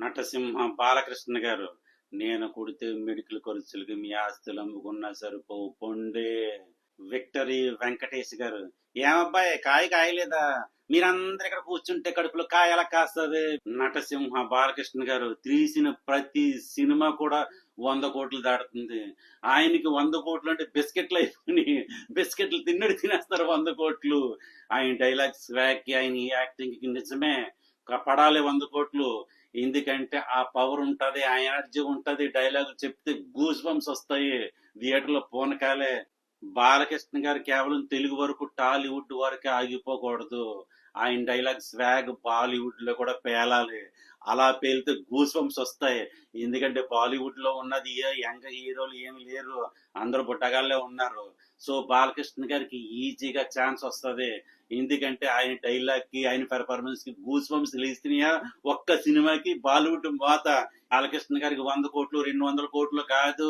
నటసింహ బాలకృష్ణ గారు. నేను కొడితే మెడికల్ ఖర్చులకి మీ ఆస్తులు అమ్ముకున్నా సరిపోవు పొండే. విక్టరీ వెంకటేష్ గారు. ఏమబ్బాయి కాయ కాయలేదా? మీరందరు ఇక్కడ కూర్చుంటే కడుపులో కాయ ఎలా కాస్తుంది? నటసింహ బాలకృష్ణ గారు తీసిన ప్రతి సినిమా కూడా 100 కోట్లు దాటుతుంది. ఆయనకి 100 కోట్లు అంటే బిస్కెట్లు అయిపోయి బిస్కెట్లు తిన్నడు తినేస్తారు 100 కోట్లు. ఆయన డైలాగ్స్ వ్యాక్ ఆయన యాక్టింగ్ కి నిజమే పడాలి 100 కోట్లు. ఎందుకంటే ఆ పవర్ ఉంటది, ఆ ఎనర్జీ ఉంటది. డైలాగ్ చెప్తే గూస్ బంప్స్ వస్తాయి. థియేటర్ లో పూనకాలే. బాలకృష్ణ గారు కేవలం తెలుగు వరకు టాలీవుడ్ వరకే ఆగిపోకూడదు. ఆయన డైలాగ్ స్వాగ్ బాలీవుడ్ లో కూడా పేలాలి. అలా పేలితే గూస్ బంప్స్ వస్తాయి. ఎందుకంటే బాలీవుడ్ లో ఉన్నది యంగ్ హీరోలు ఏమి లేరు, అందరూ బుట్టగాళ్ళే ఉన్నారు. సో బాలకృష్ణ గారికి ఈజీగా ఛాన్స్ వస్తుంది. ఎందుకంటే ఆయన డైలాగ్ కి ఆయన పెర్ఫార్మెన్స్ కి గూస్ బంప్స్ లేస్తున్నాయా ఒక్క సినిమాకి. బాలీవుడ్ మోత. బాలకృష్ణ గారికి 100 కోట్లు 200 కోట్లు కాదు,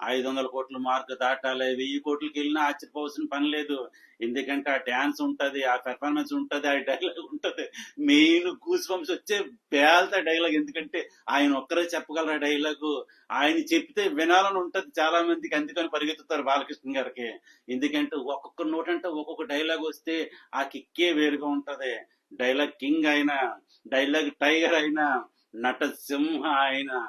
500 కోట్ల మార్కు దాటాలి. 1000 కోట్లకి వెళ్ళినా ఆశ్చర్యపోవాల్సిన పని లేదు. ఎందుకంటే ఆ డాన్స్ ఉంటది, ఆ పెర్ఫార్మెన్స్ ఉంటది, ఆ డైలాగ్ ఉంటది. మెయిన్ గూస్ బంప్స్ వచ్చే పేల్త డైలాగ్. ఎందుకంటే ఆయన ఒక్కరే చెప్పగలరు ఆ డైలాగ్. ఆయన చెప్తే వినాలని ఉంటది చాలా మందికి, అందుకని పరిగెత్తుతారు బాలకృష్ణ గారికి. ఎందుకంటే ఒక్కొక్క నోట్ అంటే ఒక్కొక్క డైలాగ్ వస్తే ఆ కిక్కే వేరుగా ఉంటది. డైలాగ్ కింగ్ అయినా, డైలాగ్ టైగర్ అయినా, నటసింహ అయినా.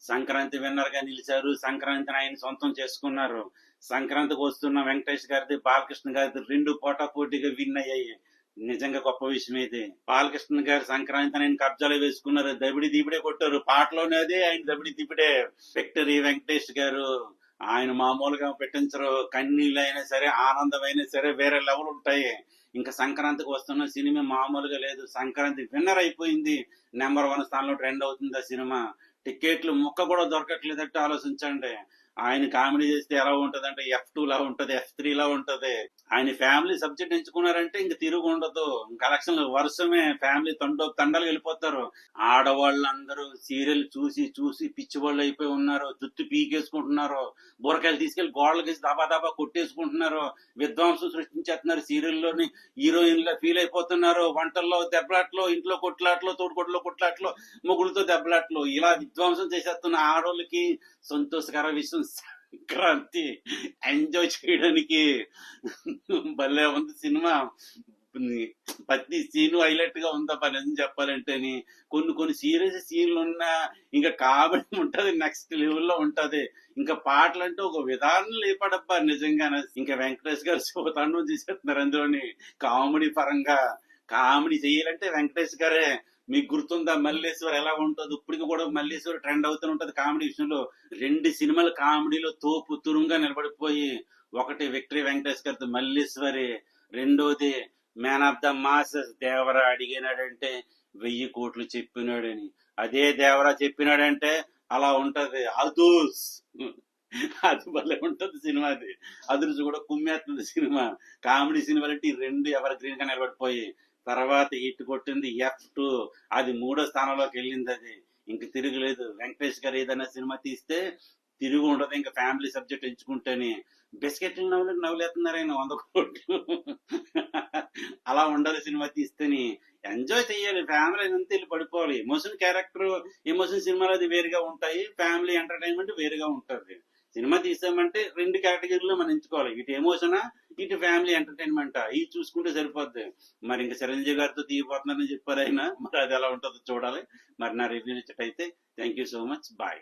సంక్రాంతి విన్నర్ గా నిలిచారు. సంక్రాంతిని ఆయన సొంతం చేసుకున్నారు. సంక్రాంతికి వస్తున్న వెంకటేష్ గారిది బాలకృష్ణ గారిది 2 పోటాపోటీగా విన్ అయ్యాయి. నిజంగా గొప్ప విషయం ఇది. బాలకృష్ణ గారు సంక్రాంతిని ఆయన కబ్జాలో వేసుకున్నారు. దబిడి దిబిడే కొట్టారు. పాటలోనే అదే ఆయన దబిడి దిబిడే. విక్టరీ వెంకటేష్ గారు ఆయన మామూలుగా పెట్టించరు. కన్నీళ్ళు అయినా సరే, ఆనందమైనా సరే వేరే లెవెల్ ఉంటాయి. ఇంకా సంక్రాంతికి వస్తున్న సినిమా మామూలుగా లేదు. సంక్రాంతి విన్నర్ అయిపోయింది. నెంబర్ 1 స్థానంలో ట్రెండ్ అవుతుంది ఆ సినిమా. టికెట్లు ముక్క కూడా దొరకట్లేదంటే ఆలోచించండి. ఆయన కామెడీ చేస్తే ఎలా ఉంటదంటే F2 లా ఉంటది, F3 లా ఉంటది. ఆయన ఫ్యామిలీ సబ్జెక్ట్ ఎంచుకున్నారంటే ఇంక తిరుగు ఉండదు. కలెక్షన్లు వర్షమే. ఫ్యామిలీ తండలు వెళ్ళిపోతారు. ఆడవాళ్ళందరూ సీరియల్ చూసి చూసి పిచ్చివాళ్ళు అయిపోయి ఉన్నారు. జుట్టు పీకేసుకుంటున్నారు. బురకాయలు తీసుకెళ్లి గోడలకేసి దబా దబా కొట్టేసుకుంటున్నారు. విధ్వంసం సృష్టించేస్తున్నారు. సీరియల్లోని హీరోయిన్లా ఫీల్ అయిపోతున్నారు. వంటల్లో దెబ్బలాట్లు, ఇంట్లో కొట్లాట్లు, తోడుకొట్లో కొట్లాట్లు, మొగుడుతో దెబ్బలాట్లు, ఇలా విధ్వంసం చేసేస్తున్న ఆడోళ్ళకి సంతోషకర విషయం. సంక్రాంతి ఎంజాయ్ చేయడానికి భలే ఉంది సినిమా. ప్రతి సీన్ హైలైట్ గా ఉందా పని అని చెప్పాలంటేని. కొన్ని సీరియస్ సీన్లు ఉన్నా ఇంకా కామెడీ ఉంటది, నెక్స్ట్ లెవెల్ లో ఉంటది. ఇంకా పాటలు అంటే ఒక విధానం లేపడబ్బా నిజంగానే. ఇంకా వెంకటేష్ గారు శివతాండవం చేసేస్తున్నారు అందులోని. కామెడీ పరంగా కామెడీ చేయాలంటే వెంకటేష్ గారే. మీకు గుర్తుందా మల్లేశ్వర్ ఎలా ఉంటది? ఇప్పటికి కూడా మల్లేశ్వర్ ట్రెండ్ అవుతూ ఉంటది కామెడీ విషయంలో. 2 సినిమాలు కామెడీలో తోపు తురుంగా నిలబడిపోయి, ఒకటి విక్టరీ వెంకటేష్ గారితో మల్లేశ్వరి, రెండోది man of the masses Devara అడిగినాడంటే 1000 కోట్లు చెప్పినాడని. అదే దేవరా చెప్పినాడంటే అలా ఉంటది. అదూస్ అది భలే ఉంటది సినిమా. అది అదురుసు కూడా కుమ్మేస్తుంది సినిమా. కామెడీ సినిమాలు అంటే ఈ 2 ఎవర్ గ్రీన్ గా నిలబడిపోయి, తర్వాత హిట్ కొట్టింది F2. అది 3వ స్థానంలోకి వెళ్ళింది. అది ఇంక తిరుగులేదు. వెంకటేష్ గారు ఏదైనా సినిమా తీస్తే తిరుగు ఉండదు. ఇంకా ఫ్యామిలీ సబ్జెక్ట్ ఎంచుకుంటేనే. బిస్కెట్లు నవ్వులేస్తున్నారు ఆయన 100 కోట్లు. అలా ఉండాలి సినిమా తీస్తేని. ఎంజాయ్ చెయ్యాలి. ఫ్యామిలీ అంతా వెళ్ళి పడిపోవాలి. ఎమోషన్ క్యారెక్టర్, ఎమోషన్ సినిమాలు అది వేరుగా ఉంటాయి. ఫ్యామిలీ ఎంటర్టైన్మెంట్ వేరుగా ఉంటుంది. సినిమా తీసామంటే 2 కేటగిరీలో మనం ఎంచుకోవాలి. ఇటు ఎమోషనా, ఇటు ఫ్యామిలీ ఎంటర్టైన్మెంటా, ఇది చూసుకుంటే సరిపోద్ది. మరి ఇంకా చిరంజీవి గారితో తీయబోతున్నారని చెప్పారు ఆయన. మరి అది ఎలా ఉంటుందో చూడాలి. మరి నా రివ్యూ నచ్చినట్టయితే thank you so much. Bye.